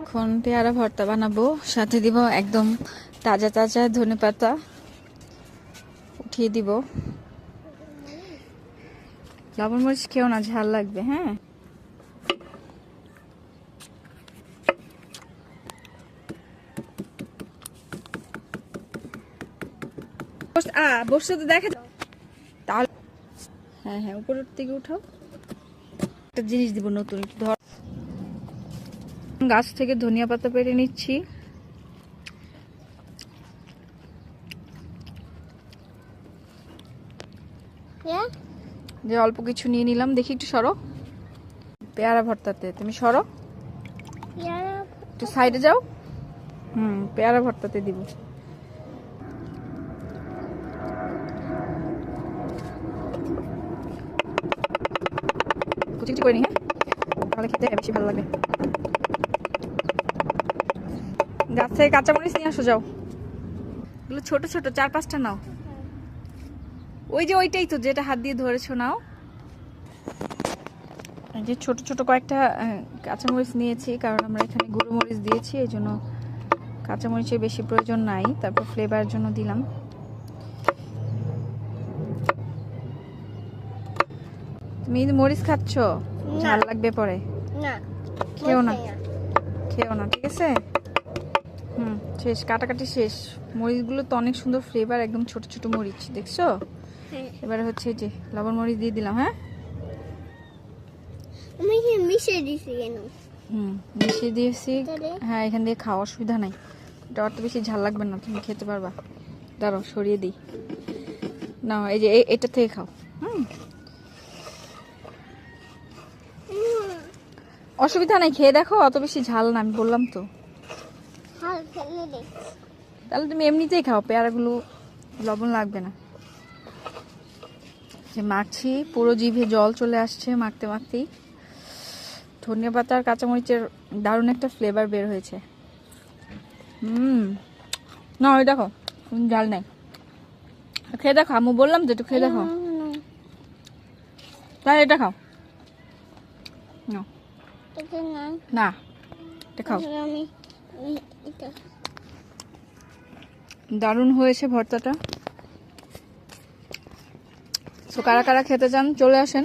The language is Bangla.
এখন পেয়ারা ভর্তা বানাবো, সাথে দিব একদম তাজা তাজা ধনেপাতা উঠিয়ে দিব। লবণ মরিচ খেও না, ঝাল লাগবে। হ্যাঁ, বসে তো দেখা তাহলে। হ্যাঁ হ্যাঁ, উপরের থেকে উঠাও। একটা জিনিস দিব নতুন, ধর। গাছ থেকে ধনিয়া পাতা পেরে নিচ্ছি। যে অল্প কিছু নিয়ে নিলাম, দেখি একটু সরো। পেয়ারা ভর্তাতে তুমি সরো, একটু সাইডে যাও। পেয়ারা ভর্তাতে দিব। কুচি কুচি করে নি, হ্যাঁ, তাহলে খেতে বেশি ভালো লাগবে। গাছ থেকে কাঁচামরিচ নিয়ে আসো, যাও। এগুলো ছোট ছোট 4-5টা নাও। ওই যে ওইটাই তো, যেটা হাত দিয়ে ধরেছো, নাও। এই যে ছোট ছোট কয়েকটা কাঁচামরিচ নিয়েছি, কারণ আমরা এখানে গুঁড়ো মরিচ দিয়েছি, এই জন্য কাঁচামরিচের বেশি প্রয়োজন নাই। তারপর ফ্লেভারের জন্য দিলাম। তুমি মরিচ খাচ্ছ, ঝাল লাগবে পরে। খেও না, খেও না, ঠিক আছে। শেষ, কাটাকাটি শেষ। মরিচগুলো তো অনেক সুন্দর ফ্লেভার, একদম ছোট ছোট মরিচ, দেখছো। এবারে হচ্ছে যে লবণ মরিচ দিয়ে দিলাম। হ্যাঁ, মিশিয়ে দিয়েছি। হ্যাঁ, এখান দিয়ে খাওয়া অসুবিধা নাই। এটা অত বেশি ঝাল লাগবে না, তুমি খেতে পারবা। দাঁড়াও, সরিয়ে দিই না। এই যে এটা থেকে খাও। অসুবিধা নাই, খেয়ে দেখো, অত বেশি ঝাল না, আমি বললাম তো। তাহলে তুমি এমনিতেই খাও, পেয়ারাগুলো লবণ লাগবে না। যে মাখছি, পুরো জিভে জল চলে আসছে মাখতে মাখতেই। ধনিয়া পাতা আর কাঁচামরিচের দারুণ একটা ফ্লেভার বের হয়েছে। না, ওই দেখো, ঝাল নাই। খেয়ে দেখো, আমি বললাম তো একটু খেয়ে দেখো। তাহলে এটা খাও না, এটা খাও। দারুণ হয়েছে ভর্তাটা। তো কারা কারা খেতে চান চলে আসেন।